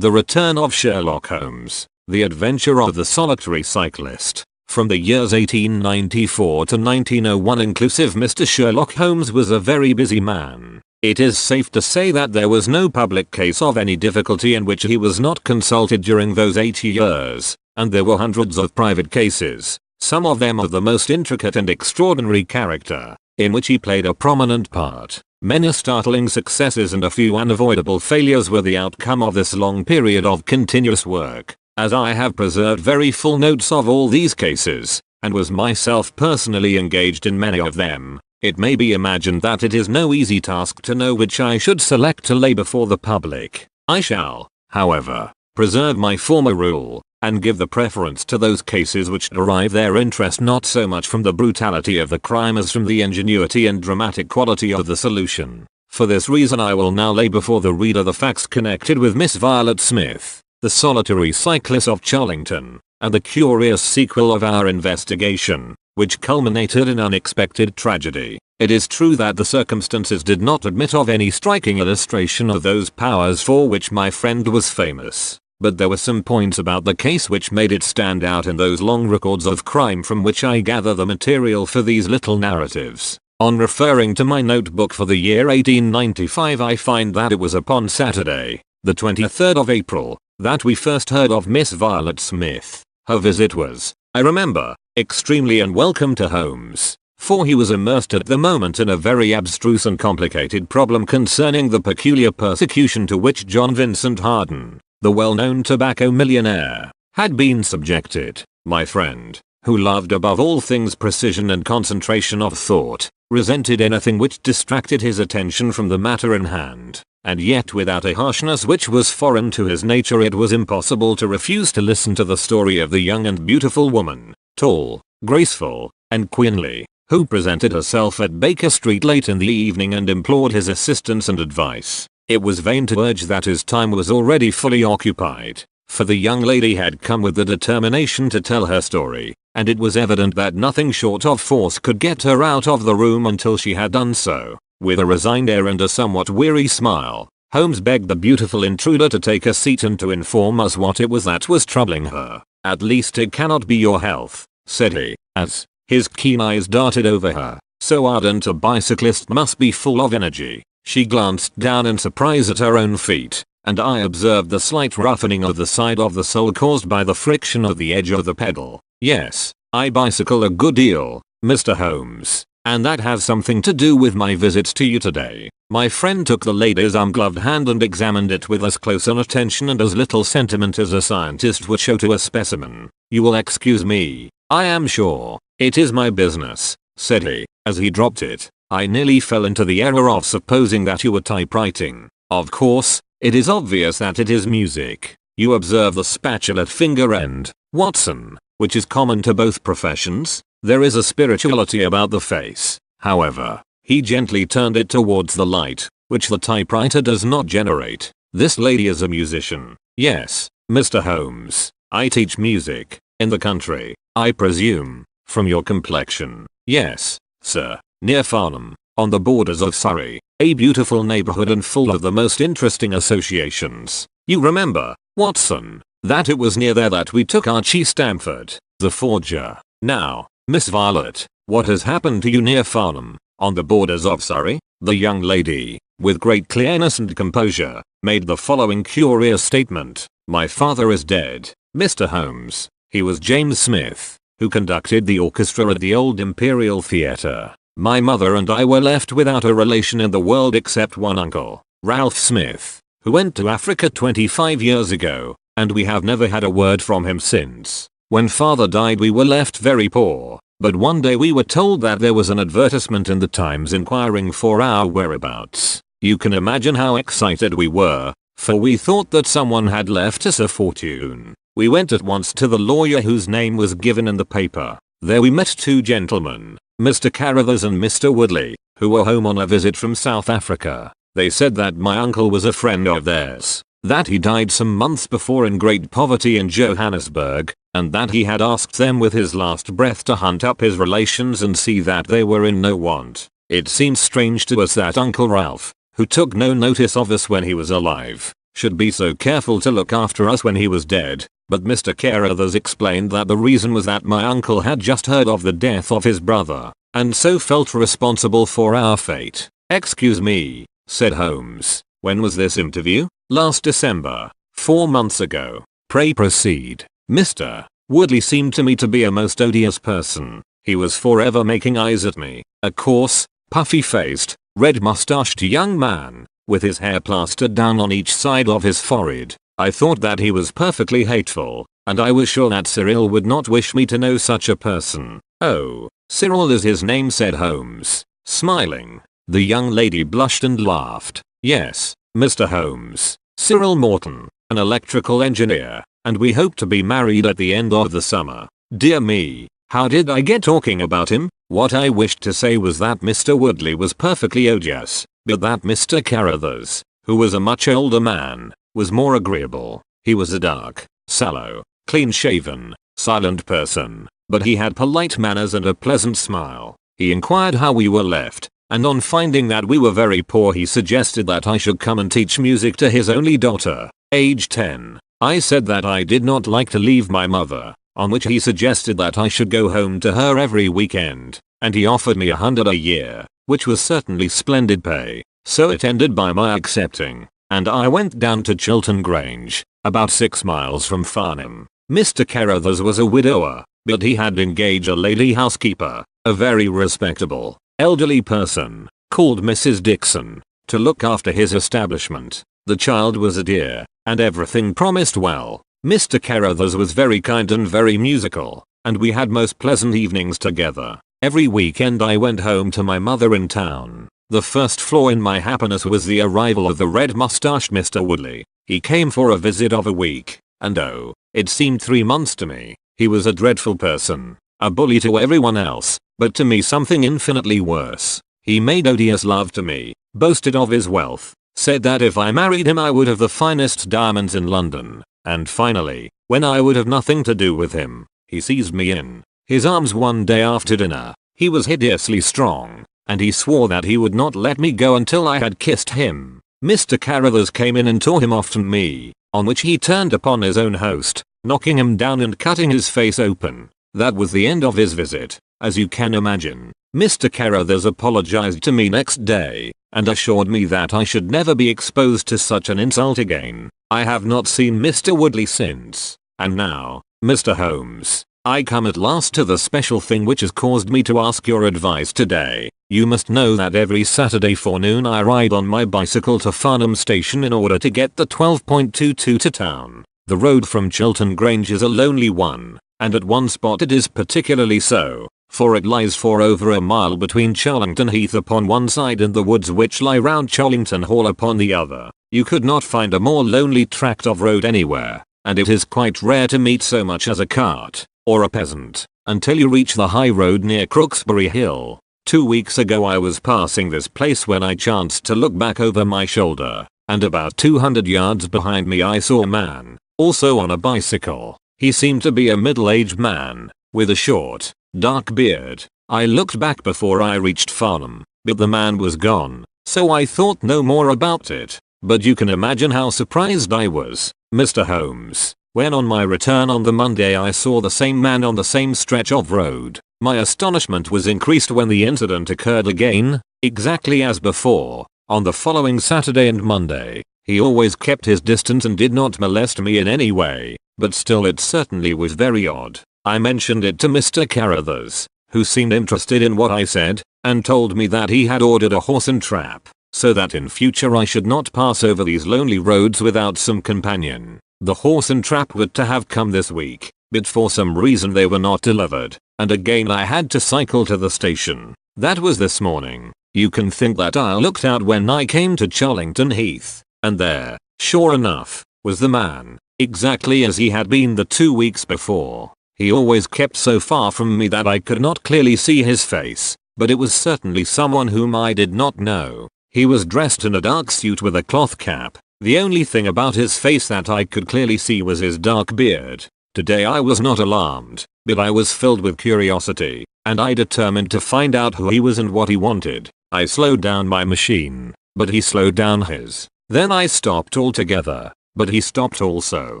The Return of Sherlock Holmes, The Adventure of the Solitary Cyclist. From the years 1894 to 1901 inclusive, Mr. Sherlock Holmes was a very busy man. It is safe to say that there was no public case of any difficulty in which he was not consulted during those 80 years, and there were hundreds of private cases, some of them of the most intricate and extraordinary character, in which he played a prominent part. Many startling successes and a few unavoidable failures were the outcome of this long period of continuous work. As I have preserved very full notes of all these cases, and was myself personally engaged in many of them, it may be imagined that it is no easy task to know which I should select to lay before the public. I shall, however, preserve my former rule, and give the preference to those cases which derive their interest not so much from the brutality of the crime as from the ingenuity and dramatic quality of the solution. For this reason I will now lay before the reader the facts connected with Miss Violet Smith, the solitary cyclist of Charlington, and the curious sequel of our investigation, which culminated in unexpected tragedy. It is true that the circumstances did not admit of any striking illustration of those powers for which my friend was famous, but there were some points about the case which made it stand out in those long records of crime from which I gather the material for these little narratives. On referring to my notebook for the year 1895, I find that it was upon Saturday, the 23rd of April, that we first heard of Miss Violet Smith. Her visit was, I remember, extremely unwelcome to Holmes, for he was immersed at the moment in a very abstruse and complicated problem concerning the peculiar persecution to which John Vincent Harden, the well-known tobacco millionaire, had been subjected. My friend, who loved above all things precision and concentration of thought, resented anything which distracted his attention from the matter in hand, and yet without a harshness which was foreign to his nature it was impossible to refuse to listen to the story of the young and beautiful woman, tall, graceful, and queenly, who presented herself at Baker Street late in the evening and implored his assistance and advice. It was vain to urge that his time was already fully occupied, for the young lady had come with the determination to tell her story, and it was evident that nothing short of force could get her out of the room until she had done so. With a resigned air and a somewhat weary smile, Holmes begged the beautiful intruder to take a seat and to inform us what it was that was troubling her. "At least it cannot be your health," said he, as his keen eyes darted over her. So ardent a bicyclist must be full of energy. She glanced down in surprise at her own feet, and I observed the slight roughening of the side of the sole caused by the friction of the edge of the pedal. "Yes, I bicycle a good deal, Mr. Holmes, and that has something to do with my visit to you today." My friend took the lady's ungloved hand and examined it with as close an attention and as little sentiment as a scientist would show to a specimen. "You will excuse me, I am sure. It is my business," said he, as he dropped it. "I nearly fell into the error of supposing that you were typewriting. Of course, it is obvious that it is music. You observe the spatulate finger end, Watson, which is common to both professions. There is a spirituality about the face, however." He gently turned it towards the light, which the typewriter does not generate. "This lady is a musician." "Yes, Mr. Holmes, I teach music, in the country, I presume, from your complexion." "Yes, sir, near Farnham, on the borders of Surrey, a beautiful neighborhood and full of the most interesting associations. You remember, Watson, that it was near there that we took Archie Stamford, the forger. Now, Miss Violet, what has happened to you near Farnham, on the borders of Surrey?" The young lady, with great clearness and composure, made the following curious statement. "My father is dead, Mr. Holmes. He was James Smith, who conducted the orchestra at the old Imperial Theatre. My mother and I were left without a relation in the world except one uncle, Ralph Smith, who went to Africa 25 years ago, and we have never had a word from him since. When father died we were left very poor, but one day we were told that there was an advertisement in the Times inquiring for our whereabouts. You can imagine how excited we were, for we thought that someone had left us a fortune. We went at once to the lawyer whose name was given in the paper. There we met two gentlemen, Mr. Carruthers and Mr. Woodley, who were home on a visit from South Africa. They said that my uncle was a friend of theirs, that he died some months before in great poverty in Johannesburg, and that he had asked them with his last breath to hunt up his relations and see that they were in no want. It seemed strange to us that Uncle Ralph, who took no notice of us when he was alive, should be so careful to look after us when he was dead, but Mr. Carruthers explained that the reason was that my uncle had just heard of the death of his brother, and so felt responsible for our fate. "Excuse me," said Holmes. "When was this interview?" "Last December, 4 months ago." "Pray proceed." "Mr. Woodley seemed to me to be a most odious person. He was forever making eyes at me, a coarse, puffy-faced, red-mustached young man, with his hair plastered down on each side of his forehead. I thought that he was perfectly hateful, and I was sure that Cyril would not wish me to know such a person." "Oh, Cyril is his name," said Holmes, smiling. The young lady blushed and laughed. "Yes, Mr. Holmes, Cyril Morton, an electrical engineer, and we hope to be married at the end of the summer." Dear me, how did I get talking about him? What I wished to say was that Mr. Woodley was perfectly odious, but that Mr. Carruthers, who was a much older man, was more agreeable. He was a dark, sallow, clean-shaven, silent person, but he had polite manners and a pleasant smile. He inquired how we were left, and on finding that we were very poor he suggested that I should come and teach music to his only daughter, aged 10. I said that I did not like to leave my mother, on which he suggested that I should go home to her every weekend, and he offered me $100 a year, which was certainly splendid pay, so it ended by my accepting, and I went down to Chiltern Grange, about 6 miles from Farnham. Mr. Carruthers was a widower, but he had engaged a lady housekeeper, a very respectable, elderly person, called Mrs. Dixon, to look after his establishment. The child was a dear, and everything promised well. Mr. Carruthers was very kind and very musical, and we had most pleasant evenings together. Every weekend I went home to my mother in town. The first flaw in my happiness was the arrival of the red-mustached Mr. Woodley. He came for a visit of a week, and oh, it seemed 3 months to me. He was a dreadful person, a bully to everyone else, but to me something infinitely worse. He made odious love to me, boasted of his wealth, said that if I married him I would have the finest diamonds in London, and finally, when I would have nothing to do with him, he seized me in his arms one day after dinner. He was hideously strong, and he swore that he would not let me go until I had kissed him. Mr. Carruthers came in and tore him off from me, on which he turned upon his own host, knocking him down and cutting his face open. That was the end of his visit, as you can imagine. Mr. Carruthers apologized to me next day, and assured me that I should never be exposed to such an insult again. I have not seen Mr. Woodley since, and now, Mr. Holmes, I come at last to the special thing which has caused me to ask your advice today. You must know that every Saturday forenoon I ride on my bicycle to Farnham Station in order to get the 12.22 to town. The road from Chiltern Grange is a lonely one, and at one spot it is particularly so, for it lies for over a mile between Charlington Heath upon one side and the woods which lie round Charlington Hall upon the other. You could not find a more lonely tract of road anywhere, and it is quite rare to meet so much as a cart, or a peasant, until you reach the high road near Crooksbury Hill. 2 weeks ago I was passing this place when I chanced to look back over my shoulder, and about 200 yards behind me I saw a man, also on a bicycle. He seemed to be a middle-aged man, with a short, dark beard. I looked back before I reached Farnham, but the man was gone, so I thought no more about it. But you can imagine how surprised I was, Mr. Holmes, when on my return on the Monday I saw the same man on the same stretch of road. My astonishment was increased when the incident occurred again, exactly as before, on the following Saturday and Monday. He always kept his distance and did not molest me in any way, but still it certainly was very odd. I mentioned it to Mr. Carruthers, who seemed interested in what I said, and told me that he had ordered a horse and trap, so that in future I should not pass over these lonely roads without some companion. The horse and trap were to have come this week, but for some reason they were not delivered, and again I had to cycle to the station. That was this morning. You can think that I looked out when I came to Charlington Heath, and there, sure enough, was the man, exactly as he had been the 2 weeks before. He always kept so far from me that I could not clearly see his face, but it was certainly someone whom I did not know. He was dressed in a dark suit with a cloth cap. The only thing about his face that I could clearly see was his dark beard. Today I was not alarmed, but I was filled with curiosity, and I determined to find out who he was and what he wanted. I slowed down my machine, but he slowed down his. Then I stopped altogether, but he stopped also.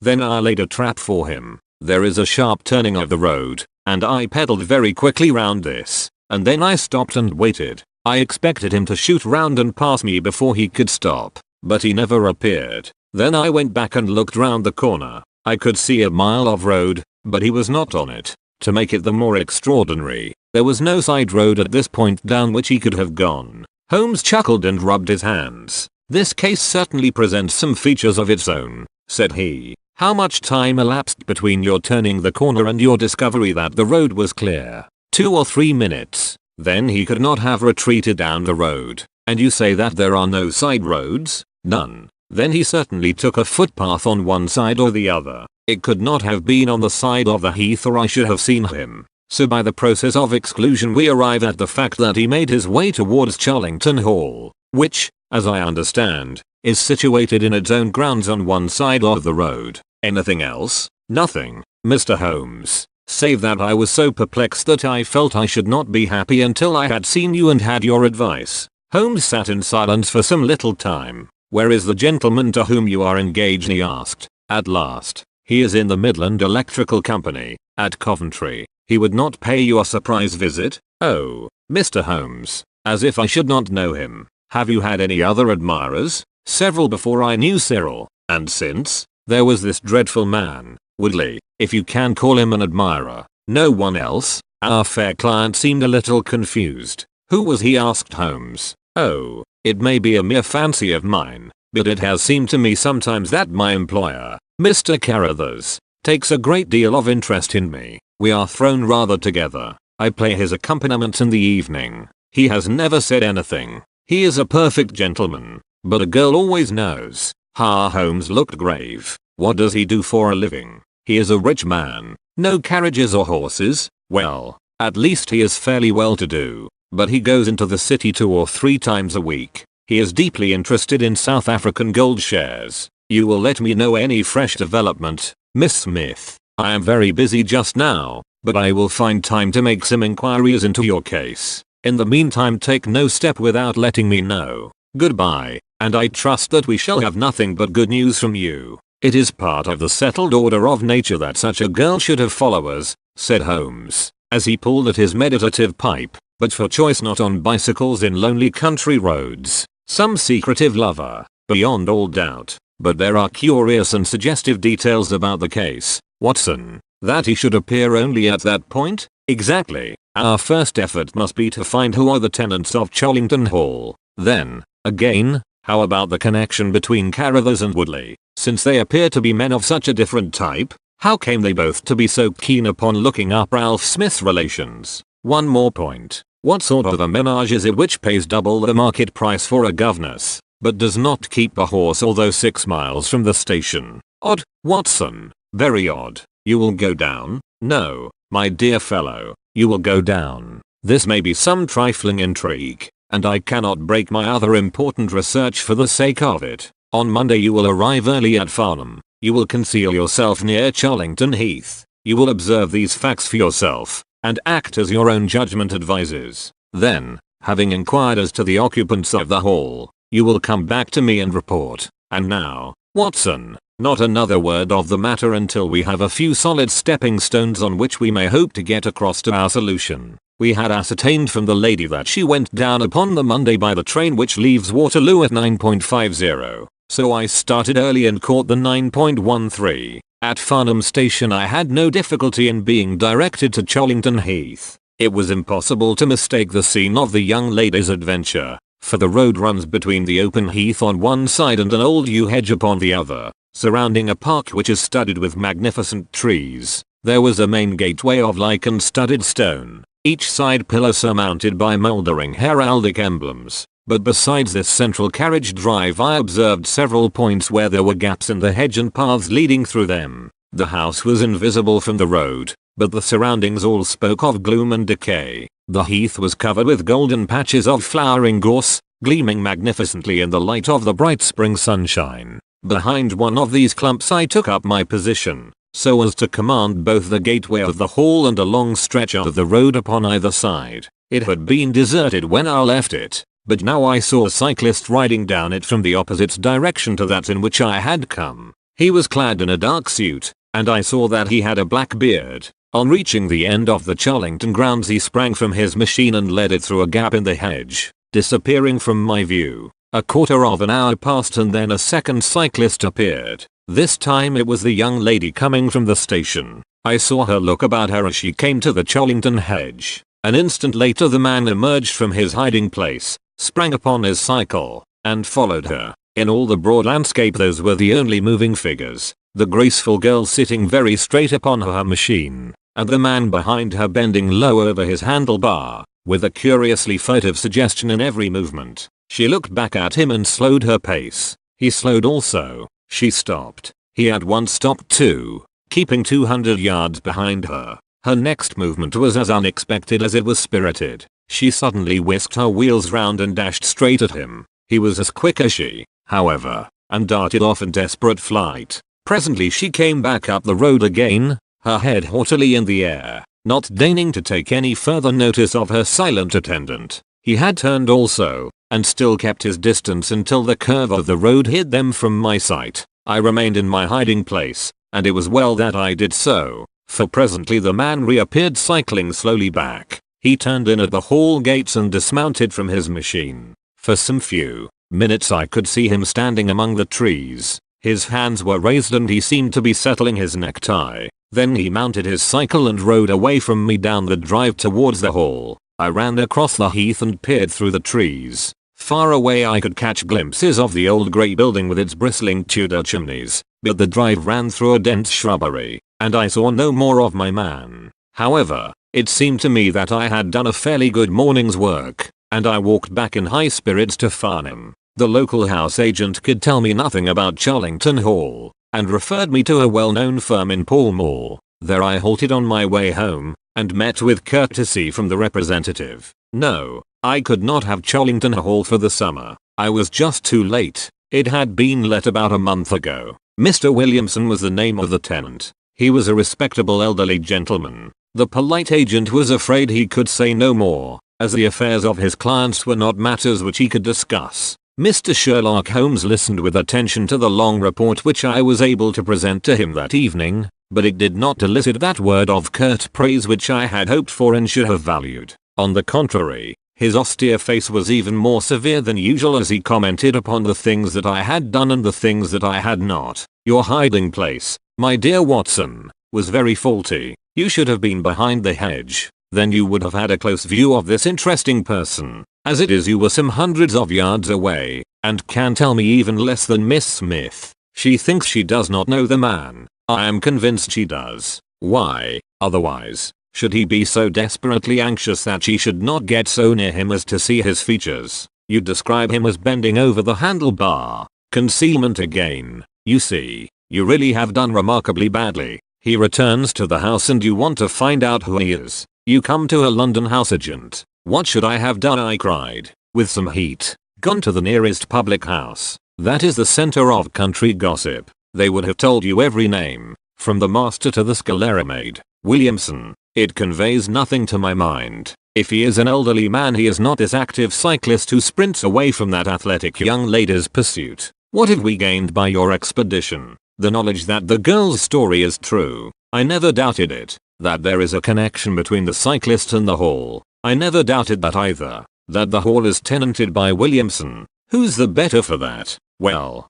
Then I laid a trap for him. There is a sharp turning of the road, and I pedaled very quickly round this, and then I stopped and waited. I expected him to shoot round and pass me before he could stop, but he never appeared. Then I went back and looked round the corner. I could see a mile of road, but he was not on it. To make it the more extraordinary, there was no side road at this point down which he could have gone. Holmes chuckled and rubbed his hands. "This case certainly presents some features of its own," said he. "How much time elapsed between your turning the corner and your discovery that the road was clear?" 2 or 3 minutes. "Then he could not have retreated down the road. And you say that there are no side roads?" "None." "Then he certainly took a footpath on one side or the other. It could not have been on the side of the heath or I should have seen him. So by the process of exclusion we arrive at the fact that he made his way towards Charlington Hall, which, as I understand, is situated in its own grounds on one side of the road." "Anything else?" "Nothing, Mr. Holmes, save that I was so perplexed that I felt I should not be happy until I had seen you and had your advice." Holmes sat in silence for some little time. "Where is the gentleman to whom you are engaged?" he asked, at last. "He is in the Midland Electrical Company, at Coventry. He would not pay you a surprise visit?" "Oh, Mr. Holmes, as if I should not know him. Have you had any other admirers?" "Several before I knew Cyril, and since, there was this dreadful man, Woodley, if you can call him an admirer." "No one else?" Our fair client seemed a little confused. "Who was he?" asked Holmes. "Oh, it may be a mere fancy of mine, but it has seemed to me sometimes that my employer, Mr. Carruthers, takes a great deal of interest in me. We are thrown rather together. I play his accompaniment in the evening. He has never said anything. He is a perfect gentleman, but a girl always knows." Holmes looked grave. "What does he do for a living?" "He is a rich man. No carriages or horses. Well, at least he is fairly well to do, but he goes into the city 2 or 3 times a week. He is deeply interested in South African gold shares. You will let me know any fresh development, Miss Smith. I am very busy just now, but I will find time to make some inquiries into your case. In the meantime take no step without letting me know. Goodbye, and I trust that we shall have nothing but good news from you." "It is part of the settled order of nature that such a girl should have followers," said Holmes, as he pulled at his meditative pipe, "but for choice not on bicycles in lonely country roads. Some secretive lover, beyond all doubt. But there are curious and suggestive details about the case, Watson. That he should appear only at that point?" "Exactly. Our first effort must be to find who are the tenants of Charlington Hall. Then, again, how about the connection between Carruthers and Woodley? Since they appear to be men of such a different type, how came they both to be so keen upon looking up Ralph Smith's relations? One more point. What sort of a menage is it which pays double the market price for a governess, but does not keep a horse although 6 miles from the station? Odd, Watson. Very odd. You will go down?" "No, my dear fellow, you will go down. This may be some trifling intrigue, and I cannot break my other important research for the sake of it. On Monday you will arrive early at Farnham. You will conceal yourself near Charlington Heath. You will observe these facts for yourself, and act as your own judgment advises. Then, having inquired as to the occupants of the hall, you will come back to me and report. And now, Watson, not another word of the matter until we have a few solid stepping stones on which we may hope to get across to our solution." We had ascertained from the lady that she went down upon the Monday by the train which leaves Waterloo at 9:50, so I started early and caught the 9:13. At Farnham Station I had no difficulty in being directed to Charlington Heath. It was impossible to mistake the scene of the young lady's adventure, for the road runs between the open heath on one side and an old yew hedge upon the other, surrounding a park which is studded with magnificent trees. There was a main gateway of lichen-studded stone, each side pillar surmounted by mouldering heraldic emblems, but besides this central carriage drive I observed several points where there were gaps in the hedge and paths leading through them. The house was invisible from the road, but the surroundings all spoke of gloom and decay. The heath was covered with golden patches of flowering gorse, gleaming magnificently in the light of the bright spring sunshine. Behind one of these clumps I took up my position, so as to command both the gateway of the hall and a long stretch of the road upon either side. It had been deserted when I left it, but now I saw a cyclist riding down it from the opposite direction to that in which I had come. He was clad in a dark suit, and I saw that he had a black beard. On reaching the end of the Charlington grounds, he sprang from his machine and led it through a gap in the hedge, disappearing from my view. A quarter of an hour passed and then a second cyclist appeared. This time it was the young lady coming from the station. I saw her look about her as she came to the Charlington hedge. An instant later the man emerged from his hiding place, sprang upon his cycle, and followed her. In all the broad landscape those were the only moving figures. The graceful girl sitting very straight upon her machine, and the man behind her bending low over his handlebar, with a curiously furtive suggestion in every movement. She looked back at him and slowed her pace. He slowed also. She stopped. He at once stopped too, keeping 200 yards behind her. Her next movement was as unexpected as it was spirited. She suddenly whisked her wheels round and dashed straight at him. He was as quick as she, however, and darted off in desperate flight. Presently she came back up the road again, her head haughtily in the air, not deigning to take any further notice of her silent attendant. He had turned also, and still kept his distance until the curve of the road hid them from my sight. I remained in my hiding place, and it was well that I did so, for presently the man reappeared cycling slowly back. He turned in at the hall gates and dismounted from his machine. For some few minutes I could see him standing among the trees. His hands were raised and he seemed to be settling his necktie. Then he mounted his cycle and rode away from me down the drive towards the hall. I ran across the heath and peered through the trees. Far away I could catch glimpses of the old grey building with its bristling Tudor chimneys, but the drive ran through a dense shrubbery, and I saw no more of my man. However, it seemed to me that I had done a fairly good morning's work, and I walked back in high spirits to Farnham. The local house agent could tell me nothing about Charlington Hall, and referred me to a well-known firm in Pall Mall. There I halted on my way home, and met with courtesy from the representative. No, I could not have Charlington Hall for the summer. I was just too late. It had been let about a month ago. Mr. Williamson was the name of the tenant. He was a respectable elderly gentleman. The polite agent was afraid he could say no more, as the affairs of his clients were not matters which he could discuss. Mr. Sherlock Holmes listened with attention to the long report which I was able to present to him that evening, but it did not elicit that word of curt praise which I had hoped for and should have valued. On the contrary, his austere face was even more severe than usual as he commented upon the things that I had done and the things that I had not. Your hiding place, my dear Watson, was very faulty. You should have been behind the hedge. Then you would have had a close view of this interesting person. As it is, you were some hundreds of yards away, and can tell me even less than Miss Smith. She thinks she does not know the man. I am convinced she does. Why, otherwise, should he be so desperately anxious that she should not get so near him as to see his features? You describe him as bending over the handlebar. Concealment again. You see, you really have done remarkably badly. He returns to the house and you want to find out who he is. You come to a London house agent. What should I have done? I cried, with some heat. Gone to the nearest public house. That is the center of country gossip. They would have told you every name, from the master to the scullery maid. Williamson. It conveys nothing to my mind. If he is an elderly man, he is not this active cyclist who sprints away from that athletic young lady's pursuit. What have we gained by your expedition? The knowledge that the girl's story is true. I never doubted it. That there is a connection between the cyclist and the hall. I never doubted that either. That the hall is tenanted by Williamson. Who's the better for that? Well,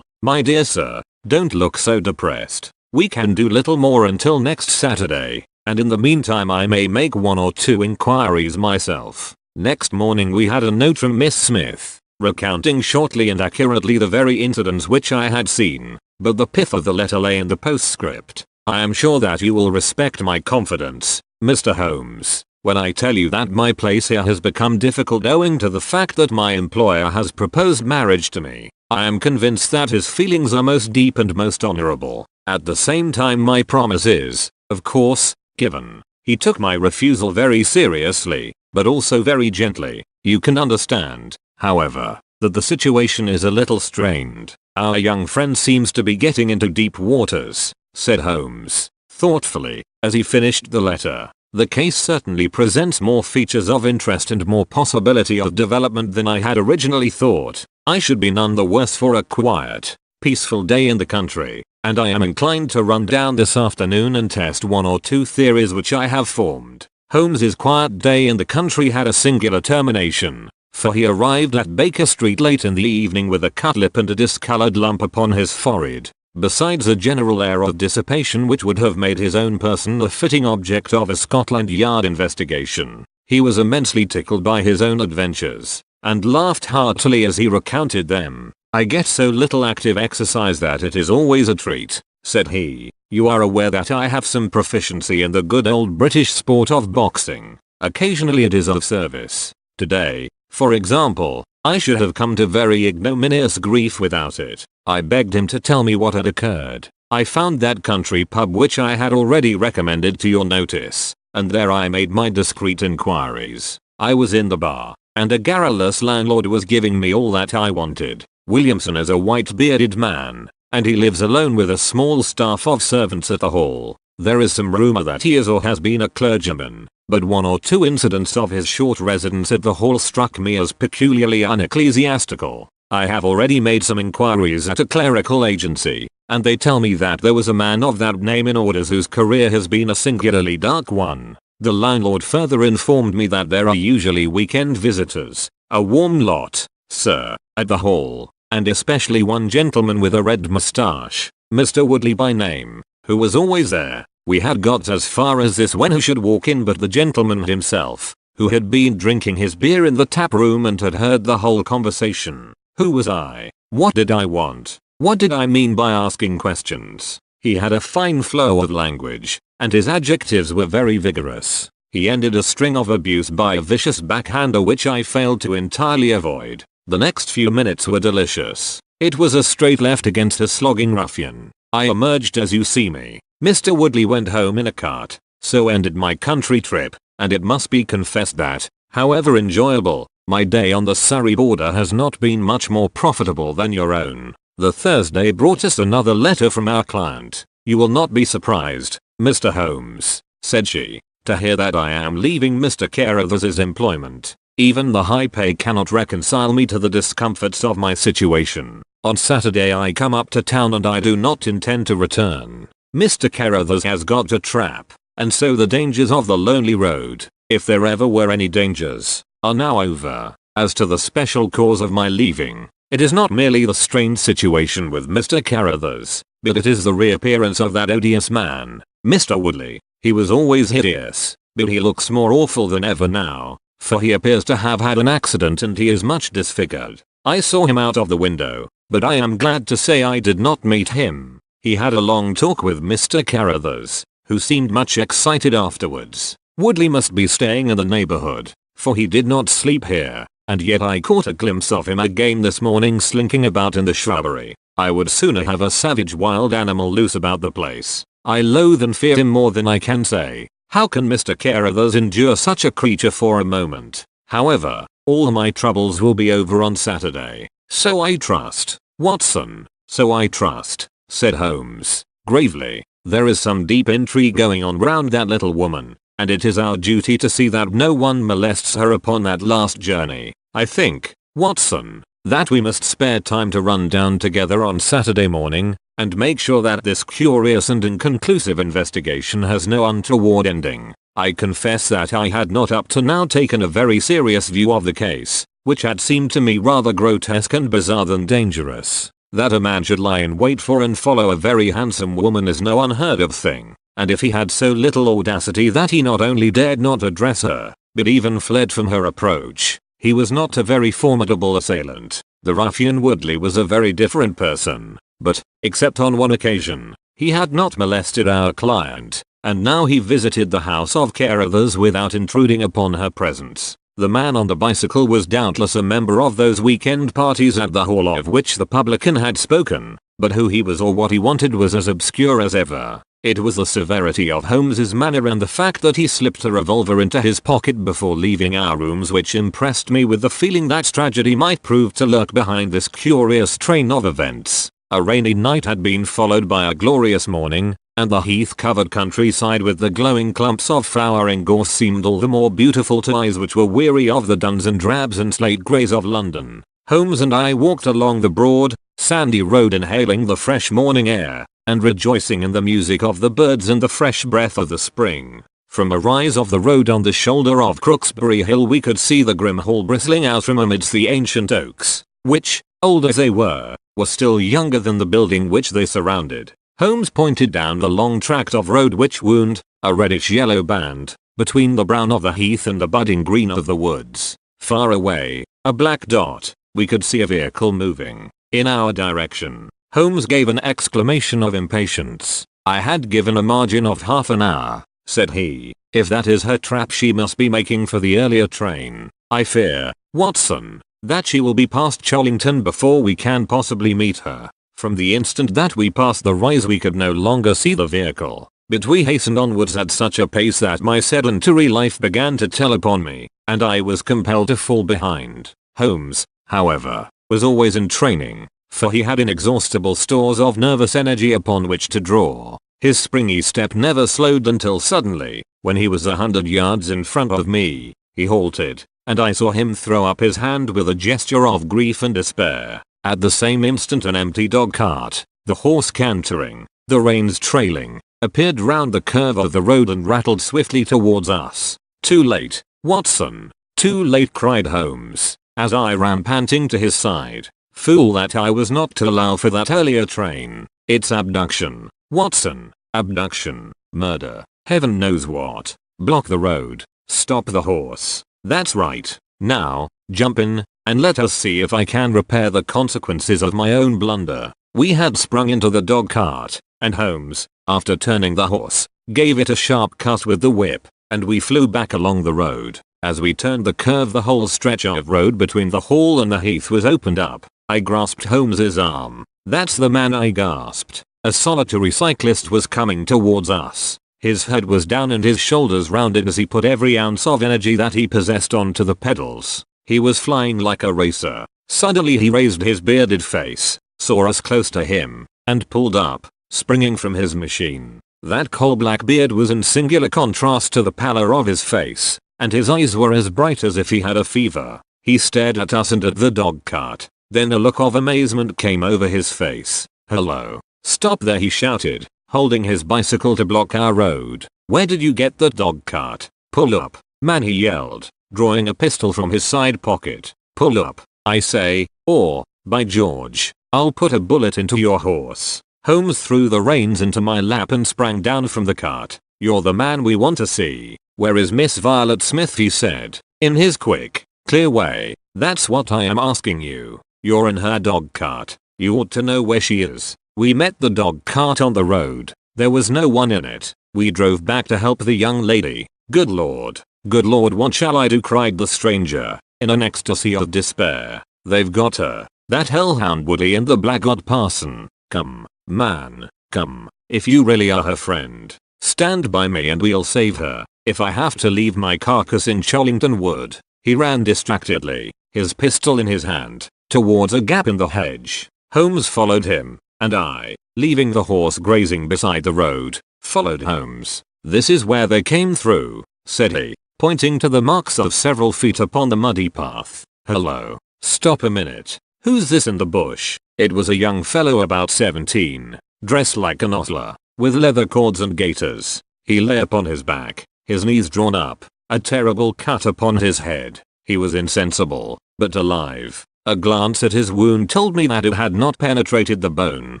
my dear sir, don't look so depressed. We can do little more until next Saturday, and in the meantime I may make one or two inquiries myself. Next morning we had a note from Miss Smith, recounting shortly and accurately the very incidents which I had seen, but the pith of the letter lay in the postscript. I am sure that you will respect my confidence, Mr. Holmes, when I tell you that my place here has become difficult owing to the fact that my employer has proposed marriage to me. I am convinced that his feelings are most deep and most honorable. At the same time my promise is, of course, given. He took my refusal very seriously, but also very gently. You can understand, however, that the situation is a little strained. Our young friend seems to be getting into deep waters, said Holmes, thoughtfully, as he finished the letter. The case certainly presents more features of interest and more possibility of development than I had originally thought. I should be none the worse for a quiet, peaceful day in the country, and I am inclined to run down this afternoon and test one or two theories which I have formed. Holmes's quiet day in the country had a singular termination, for he arrived at Baker Street late in the evening with a cut lip and a discolored lump upon his forehead, besides a general air of dissipation which would have made his own person a fitting object of a Scotland Yard investigation. He was immensely tickled by his own adventures, and laughed heartily as he recounted them. "I get so little active exercise that it is always a treat," said he. "You are aware that I have some proficiency in the good old British sport of boxing. Occasionally it is of service. Today, for example, I should have come to very ignominious grief without it." I begged him to tell me what had occurred. "I found that country pub which I had already recommended to your notice, and there I made my discreet inquiries. I was in the bar, and a garrulous landlord was giving me all that I wanted. Williamson is a white-bearded man, and he lives alone with a small staff of servants at the Hall. There is some rumor that he is or has been a clergyman, but one or two incidents of his short residence at the Hall struck me as peculiarly unecclesiastical. I have already made some inquiries at a clerical agency, and they tell me that there was a man of that name in orders whose career has been a singularly dark one. The landlord further informed me that there are usually weekend visitors, a warm lot, sir, at the Hall, and especially one gentleman with a red moustache, Mr. Woodley by name, who was always there. We had got as far as this when who should walk in but the gentleman himself, who had been drinking his beer in the tap room and had heard the whole conversation. Who was I? What did I want? What did I mean by asking questions? He had a fine flow of language, and his adjectives were very vigorous. He ended a string of abuse by a vicious backhander which I failed to entirely avoid. The next few minutes were delicious. It was a straight left against a slogging ruffian. I emerged as you see me. Mr. Woodley went home in a cart. So ended my country trip, and it must be confessed that, however enjoyable, my day on the Surrey border has not been much more profitable than your own. The Thursday brought us another letter from our client. "You will not be surprised, Mr. Holmes," said she, "to hear that I am leaving Mr. Carruthers's employment. Even the high pay cannot reconcile me to the discomforts of my situation. On Saturday I come up to town and I do not intend to return. Mr. Carruthers has got a trap, and so the dangers of the lonely road, if there ever were any dangers, are now over. As to the special cause of my leaving, it is not merely the strained situation with Mr. Carruthers, but it is the reappearance of that odious man, Mr. Woodley. He was always hideous, but he looks more awful than ever now, for he appears to have had an accident and he is much disfigured. I saw him out of the window, but I am glad to say I did not meet him. He had a long talk with Mr. Carruthers, who seemed much excited afterwards. Woodley must be staying in the neighborhood, for he did not sleep here, and yet I caught a glimpse of him again this morning slinking about in the shrubbery. I would sooner have a savage wild animal loose about the place. I loathe and fear him more than I can say. How can Mr. Carruthers endure such a creature for a moment? However, all my troubles will be over on Saturday. So I trust, Watson. So I trust, said Holmes, gravely. There is some deep intrigue going on round that little woman, and it is our duty to see that no one molests her upon that last journey. I think, Watson, that we must spare time to run down together on Saturday morning, and make sure that this curious and inconclusive investigation has no untoward ending. I confess that I had not up to now taken a very serious view of the case, which had seemed to me rather grotesque and bizarre than dangerous. That a man should lie in wait for and follow a very handsome woman is no unheard of thing, and if he had so little audacity that he not only dared not address her, but even fled from her approach, he was not a very formidable assailant. The ruffian Woodley was a very different person, but, except on one occasion, he had not molested our client, and now he visited the house of Carruthers without intruding upon her presence. The man on the bicycle was doubtless a member of those weekend parties at the Hall of which the publican had spoken, but who he was or what he wanted was as obscure as ever. It was the severity of Holmes's manner and the fact that he slipped a revolver into his pocket before leaving our rooms which impressed me with the feeling that tragedy might prove to lurk behind this curious train of events. A rainy night had been followed by a glorious morning, and the heath-covered countryside with the glowing clumps of flowering gorse seemed all the more beautiful to eyes which were weary of the duns and drabs and slate greys of London. Holmes and I walked along the broad, sandy road inhaling the fresh morning air and rejoicing in the music of the birds and the fresh breath of the spring. From a rise of the road on the shoulder of Crooksbury Hill we could see the grim hall bristling out from amidst the ancient oaks, which, old as they were still younger than the building which they surrounded. Holmes pointed down the long tract of road which wound, a reddish-yellow band, between the brown of the heath and the budding green of the woods. Far away, a black dot, we could see a vehicle moving in our direction. Holmes gave an exclamation of impatience. "I had given a margin of half an hour," said he. "If that is her trap she must be making for the earlier train. I fear, Watson, that she will be past Chollington before we can possibly meet her." From the instant that we passed the rise we could no longer see the vehicle, but we hastened onwards at such a pace that my sedentary life began to tell upon me, and I was compelled to fall behind. Holmes, however, was always in training, for he had inexhaustible stores of nervous energy upon which to draw. His springy step never slowed until suddenly, when he was 100 yards in front of me, he halted, and I saw him throw up his hand with a gesture of grief and despair. At the same instant an empty dog cart, the horse cantering, the reins trailing, appeared round the curve of the road and rattled swiftly towards us. "Too late, Watson, too late," cried Holmes, as I ran panting to his side. "Fool that I was not to allow for that earlier train. It's abduction, Watson, abduction, murder, heaven knows what. Block the road, stop the horse. That's right. Now, jump in, and let us see if I can repair the consequences of my own blunder." We had sprung into the dog cart, and Holmes, after turning the horse, gave it a sharp cut with the whip, and we flew back along the road. As we turned the curve the whole stretch of road between the hall and the heath was opened up. I grasped Holmes's arm. "That's the man," I gasped. A solitary cyclist was coming towards us. His head was down and his shoulders rounded as he put every ounce of energy that he possessed onto the pedals. He was flying like a racer. Suddenly he raised his bearded face, saw us close to him, and pulled up, springing from his machine. That coal-black beard was in singular contrast to the pallor of his face, and his eyes were as bright as if he had a fever. He stared at us and at the dog cart. Then a look of amazement came over his face. "Hello. Stop there," he shouted, holding his bicycle to block our road. "Where did you get the dog cart? Pull up, man," he yelled, drawing a pistol from his side pocket. "Pull up, I say, or, by George, I'll put a bullet into your horse." Holmes threw the reins into my lap and sprang down from the cart. "You're the man we want to see. Where is Miss Violet Smith?" he said, in his quick, clear way. "That's what I am asking you. You're in her dog cart. You ought to know where she is." We met the dog cart on the road. There was no one in it. We drove back to help the young lady. Good lord, what shall I do?" cried the stranger, in an ecstasy of despair. "They've got her. That hellhound Woody and the blackguard parson. Come, man, come. If you really are her friend, stand by me and we'll save her. If I have to leave my carcass in Chollington Wood." He ran distractedly, his pistol in his hand, towards a gap in the hedge. Holmes followed him, and I, leaving the horse grazing beside the road, followed Holmes. "This is where they came through," said he, pointing to the marks of several feet upon the muddy path. "Hello. Stop a minute. Who's this in the bush?" It was a young fellow about 17, dressed like an ostler, with leather cords and gaiters. He lay upon his back, his knees drawn up, a terrible cut upon his head. He was insensible, but alive. A glance at his wound told me that it had not penetrated the bone.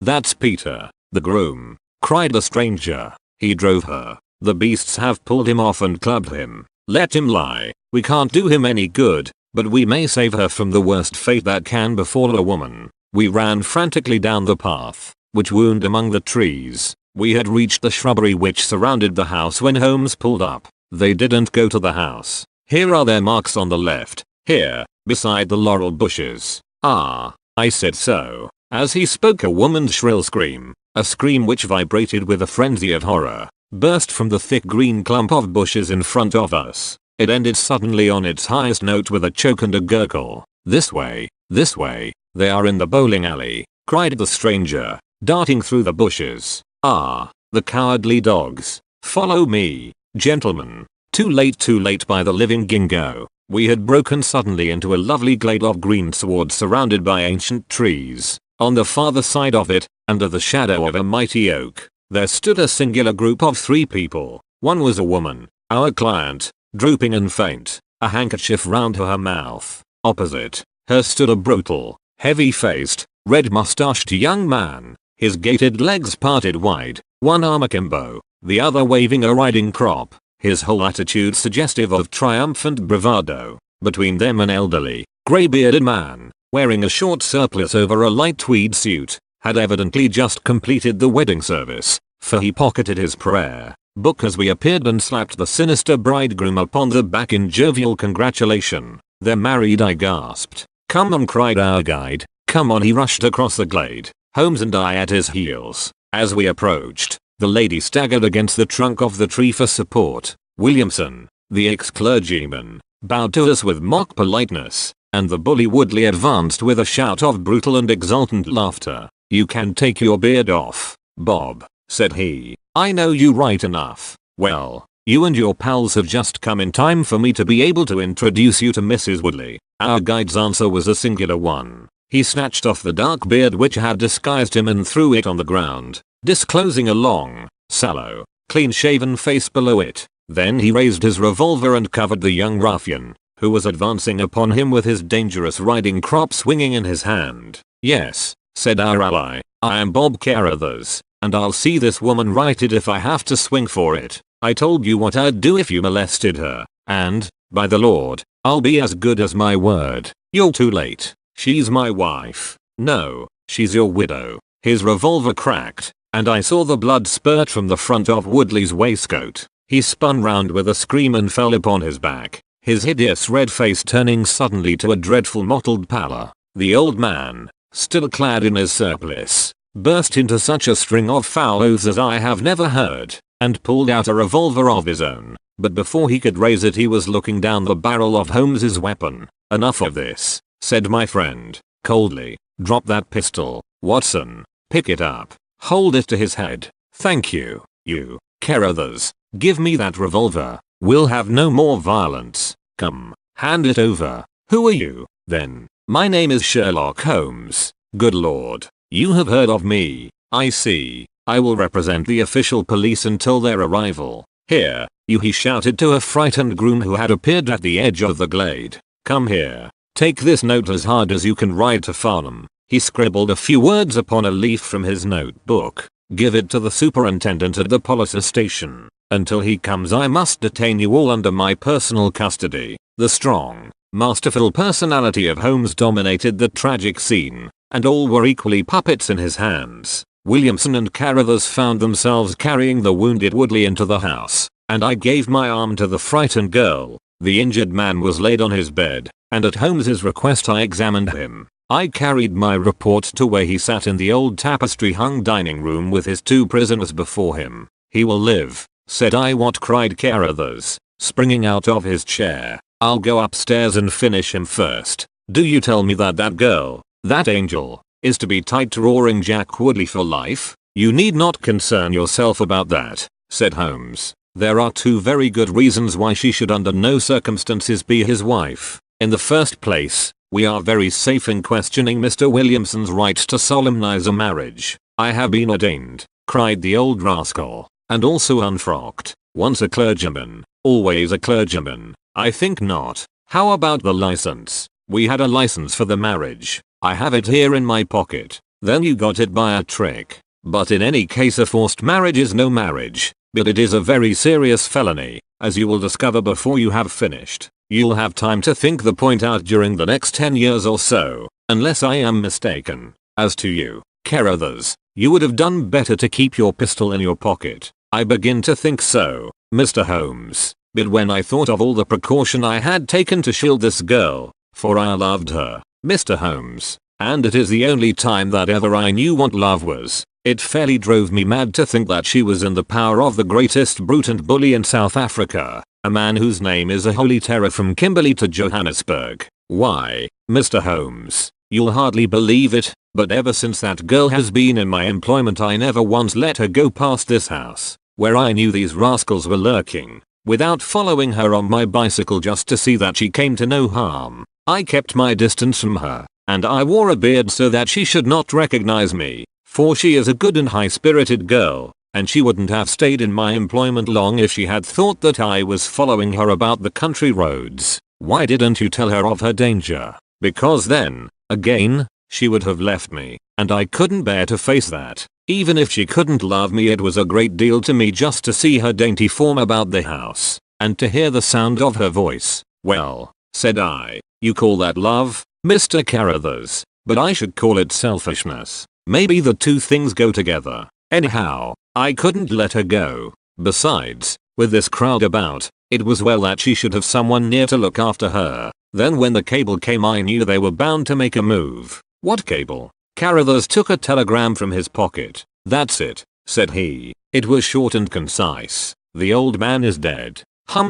"That's Peter, the groom," cried the stranger. "He drove her. The beasts have pulled him off and clubbed him. Let him lie. We can't do him any good, but we may save her from the worst fate that can befall a woman." We ran frantically down the path, which wound among the trees. We had reached the shrubbery which surrounded the house when Holmes pulled up. "They didn't go to the house. Here are their marks on the left. Here, beside the laurel bushes." "Ah, I said so." As he spoke a woman's shrill scream, a scream which vibrated with a frenzy of horror, burst from the thick green clump of bushes in front of us. It ended suddenly on its highest note with a choke and a gurgle. This way, they are in the bowling alley," cried the stranger, darting through the bushes. "Ah, The cowardly dogs. Follow me, gentlemen. Too late by the living gingo. We had broken suddenly into a lovely glade of greensward surrounded by ancient trees. On the farther side of it, under the shadow of a mighty oak, there stood a singular group of 3 people. One was a woman, our client, drooping and faint, a handkerchief round her mouth. Opposite her stood a brutal, heavy-faced, red-mustached young man, his gaited legs parted wide, one arm akimbo, the other waving a riding crop, his whole attitude suggestive of triumphant bravado. Between them an elderly, grey-bearded man, wearing a short surplice over a light tweed suit, had evidently just completed the wedding service, for he pocketed his prayer book as we appeared and slapped the sinister bridegroom upon the back in jovial congratulation. "They're married," I gasped. "Come on," cried our guide. "Come on." He rushed across the glade, Holmes and I at his heels. As we approached, the lady staggered against the trunk of the tree for support. Williamson, the ex-clergyman, bowed to us with mock politeness, and the bully Woodley advanced with a shout of brutal and exultant laughter. "You can take your beard off, Bob," said he. "I know you right enough. Well, you and your pals have just come in time for me to be able to introduce you to Mrs. Woodley." Our guide's answer was a singular one. He snatched off the dark beard which had disguised him and threw it on the ground, disclosing a long, sallow, clean-shaven face below it. Then he raised his revolver and covered the young ruffian, who was advancing upon him with his dangerous riding crop swinging in his hand. "Yes," said our ally, "I am Bob Carruthers, and I'll see this woman righted if I have to swing for it. I told you what I'd do if you molested her, and, by the Lord, I'll be as good as my word. You're too late. She's my wife. No, she's your widow." His revolver cracked, and I saw the blood spurt from the front of Woodley's waistcoat. He spun round with a scream and fell upon his back, his hideous red face turning suddenly to a dreadful mottled pallor. The old man, still clad in his surplice, burst into such a string of foul oaths as I have never heard, and pulled out a revolver of his own, but before he could raise it he was looking down the barrel of Holmes's weapon. "Enough of this," said my friend, coldly. "Drop that pistol, Watson. Pick it up. Hold it to his head. Thank you. You, Carruthers, give me that revolver. We'll have no more violence. Come, hand it over." "Who are you, then?" "My name is Sherlock Holmes." "Good Lord. You have heard of me. I see. I will represent the official police until their arrival. Here, you," he shouted to a frightened groom who had appeared at the edge of the glade. "Come here. Take this note as hard as you can ride to Farnham." He scribbled a few words upon a leaf from his notebook. "Give it to the superintendent at the police station. Until he comes I must detain you all under my personal custody." The strong, masterful personality of Holmes dominated the tragic scene, and all were equally puppets in his hands. Williamson and Carruthers found themselves carrying the wounded Woodley into the house, and I gave my arm to the frightened girl. The injured man was laid on his bed, and at Holmes's request I examined him. I carried my report to where he sat in the old tapestry-hung dining room with his 2 prisoners before him. "He will live," said I. "What?" cried Carruthers, springing out of his chair. "I'll go upstairs and finish him first. Do you tell me that that girl, that angel, is to be tied to Roaring Jack Woodley for life?" "You need not concern yourself about that," said Holmes. "There are 2 very good reasons why she should under no circumstances be his wife. In the first place, we are very safe in questioning Mr. Williamson's right to solemnize a marriage." "I have been ordained," cried the old rascal, "and also unfrocked. Once a clergyman, always a clergyman." "I think not. How about the license?" "We had a license for the marriage. I have it here in my pocket." "Then you got it by a trick. But in any case a forced marriage is no marriage, but it is a very serious felony, as you will discover before you have finished. You'll have time to think the point out during the next 10 years or so, unless I am mistaken. As to you, Carruthers, you would have done better to keep your pistol in your pocket." "I begin to think so, Mr. Holmes. But when I thought of all the precaution I had taken to shield this girl, for I loved her, Mr. Holmes, and it is the only time that ever I knew what love was, it fairly drove me mad to think that she was in the power of the greatest brute and bully in South Africa, a man whose name is a holy terror from Kimberley to Johannesburg. Why, Mr. Holmes, you'll hardly believe it, But ever since that girl has been in my employment, I never once let her go past this house, where I knew these rascals were lurking, without following her on my bicycle just to see that she came to no harm. I kept my distance from her, and I wore a beard so that she should not recognize me, for she is a good and high-spirited girl, and she wouldn't have stayed in my employment long if she had thought that I was following her about the country roads. Why didn't you tell her of her danger? Because then, again, she would have left me, and I couldn't bear to face that. Even if she couldn't love me, it was a great deal to me just to see her dainty form about the house, and to hear the sound of her voice. Well, said I, you call that love, Mr. Carruthers, but I should call it selfishness. Maybe the two things go together. Anyhow, I couldn't let her go. Besides, with this crowd about, it was well that she should have someone near to look after her. Then when the cable came, I knew they were bound to make a move. What cable? Carruthers took a telegram from his pocket. That's it, said he. It was short and concise. The old man is dead.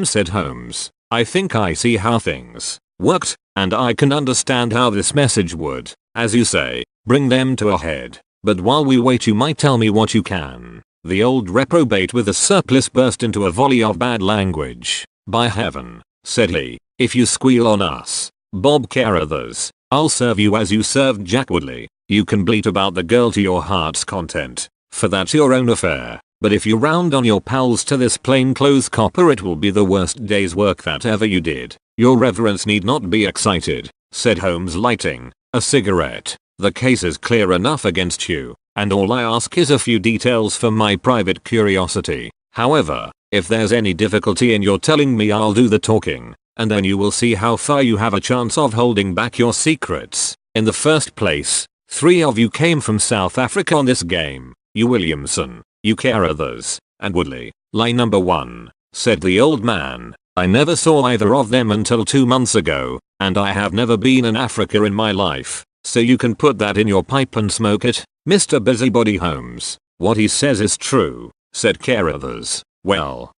Said Holmes. I think I see how things worked, and I can understand how this message would, as you say, bring them to a head. But while we wait, you might tell me what you can. The old reprobate with a surplice burst into a volley of bad language. By heaven, said he, if you squeal on us, Bob Carruthers, I'll serve you as you served Jack Woodley. You can bleat about the girl to your heart's content, for that's your own affair. But if you round on your pals to this plainclothes copper, it will be the worst day's work that ever you did. Your reverence need not be excited, said Holmes, lighting a cigarette. The case is clear enough against you, and all I ask is a few details for my private curiosity. However, if there's any difficulty in your telling me, I'll do the talking, and then you will see how far you have a chance of holding back your secrets. In the first place, 3 of you came from South Africa on this game. You Williamson, you Carruthers, and Woodley. Lie number 1, said the old man. I never saw either of them until 2 months ago, and I have never been in Africa in my life, so you can put that in your pipe and smoke it, Mr. Busybody Holmes. What he says is true, said Carruthers. Well,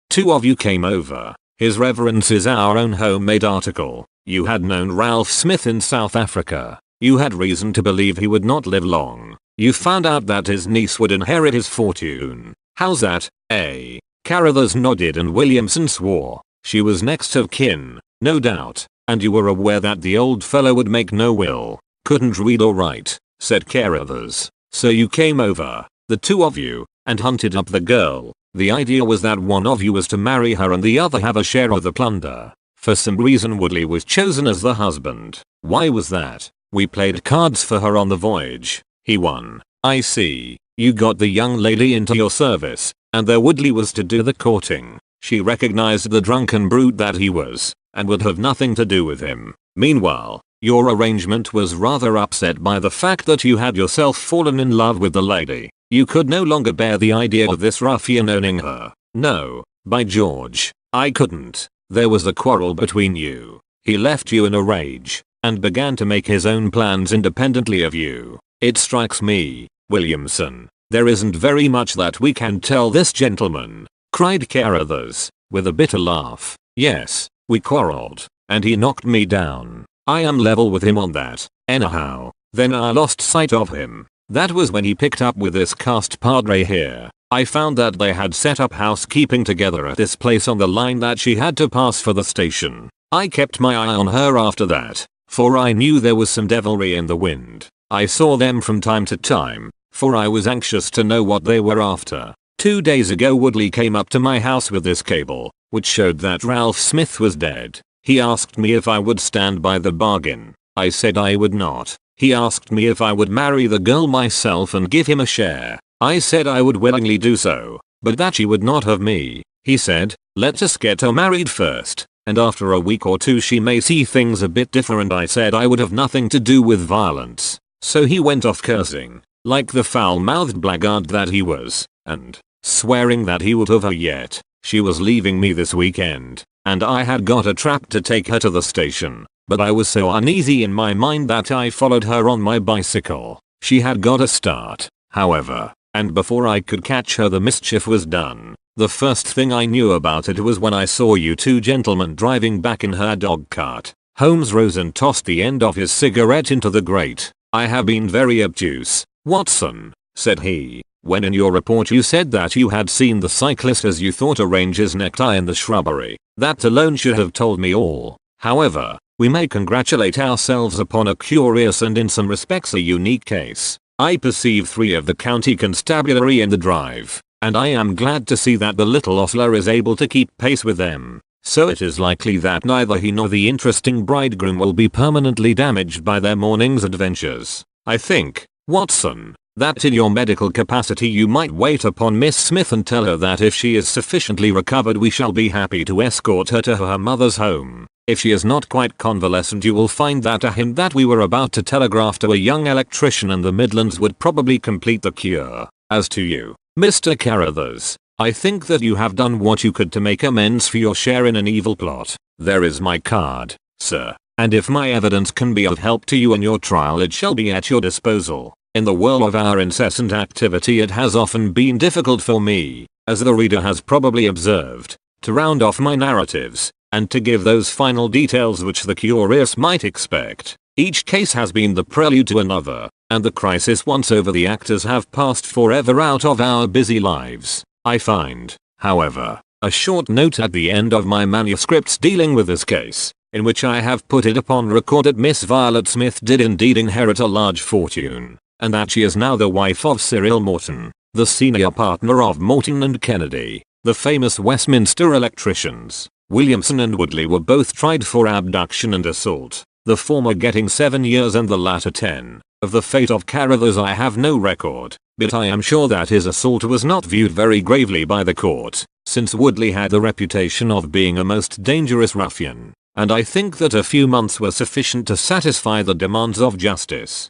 2 of you came over. His reverence is our own homemade article. You had known Ralph Smith in South Africa. You had reason to believe he would not live long. You found out that his niece would inherit his fortune. How's that, eh? Carruthers nodded and Williamson swore. She was next of kin, no doubt, and you were aware that the old fellow would make no will. Couldn't read or write, said Carruthers. So you came over, the 2 of you, and hunted up the girl. The idea was that one of you was to marry her and the other have a share of the plunder. For some reason Woodley was chosen as the husband. Why was that? We played cards for her on the voyage. He won. I see. You got the young lady into your service, and there Woodley was to do the courting. She recognized the drunken brute that he was, and would have nothing to do with him. Meanwhile, your arrangement was rather upset by the fact that you had yourself fallen in love with the lady. You could no longer bear the idea of this ruffian owning her. No, by George, I couldn't. There was a quarrel between you. He left you in a rage, and began to make his own plans independently of you. It strikes me, Williamson, there isn't very much that we can tell this gentleman, cried Carruthers, with a bitter laugh. Yes, we quarreled, and he knocked me down. I am level with him on that. Anyhow, then I lost sight of him. That was when he picked up with this cast padre here. I found that they had set up housekeeping together at this place on the line that she had to pass for the station. I kept my eye on her after that, for I knew there was some devilry in the wind. I saw them from time to time, for I was anxious to know what they were after. 2 days ago Woodley came up to my house with this cable, which showed that Ralph Smith was dead. He asked me if I would stand by the bargain. I said I would not. He asked me if I would marry the girl myself and give him a share. I said I would willingly do so, but that she would not have me. He said, let us get her married first, and after a week or 2 she may see things a bit different. I said I would have nothing to do with violence. So he went off cursing, like the foul-mouthed blackguard that he was, and swearing that he would have her yet. She was leaving me this weekend, and I had got a trap to take her to the station, but I was so uneasy in my mind that I followed her on my bicycle. She had got a start, however, and before I could catch her the mischief was done. The first thing I knew about it was when I saw you 2 gentlemen driving back in her dog cart. Holmes rose and tossed the end of his cigarette into the grate. I have been very obtuse, Watson, said he, when in your report you said that you had seen the cyclist as you thought arrange his necktie in the shrubbery. That alone should have told me all. However, we may congratulate ourselves upon a curious and in some respects a unique case. I perceive 3 of the county constabulary in the drive, and I am glad to see that the little ostler is able to keep pace with them. So it is likely that neither he nor the interesting bridegroom will be permanently damaged by their morning's adventures. I think, Watson, that in your medical capacity you might wait upon Miss Smith and tell her that if she is sufficiently recovered we shall be happy to escort her to her mother's home. If she is not quite convalescent you will find that a hint that we were about to telegraph to a young electrician in the Midlands would probably complete the cure. As to you, Mr. Carruthers, I think that you have done what you could to make amends for your share in an evil plot. There is my card, sir, and if my evidence can be of help to you in your trial it shall be at your disposal. In the whirl of our incessant activity it has often been difficult for me, as the reader has probably observed, to round off my narratives, and to give those final details which the curious might expect. Each case has been the prelude to another, and the crisis once over the actors have passed forever out of our busy lives. I find, however, a short note at the end of my manuscripts dealing with this case, in which I have put it upon record that Miss Violet Smith did indeed inherit a large fortune, and that she is now the wife of Cyril Morton, the senior partner of Morton and Kennedy, the famous Westminster electricians. Williamson and Woodley were both tried for abduction and assault, the former getting 7 years and the latter 10. Of the fate of Carruthers I have no record, but I am sure that his assault was not viewed very gravely by the court, since Woodley had the reputation of being a most dangerous ruffian, and I think that a few months were sufficient to satisfy the demands of justice.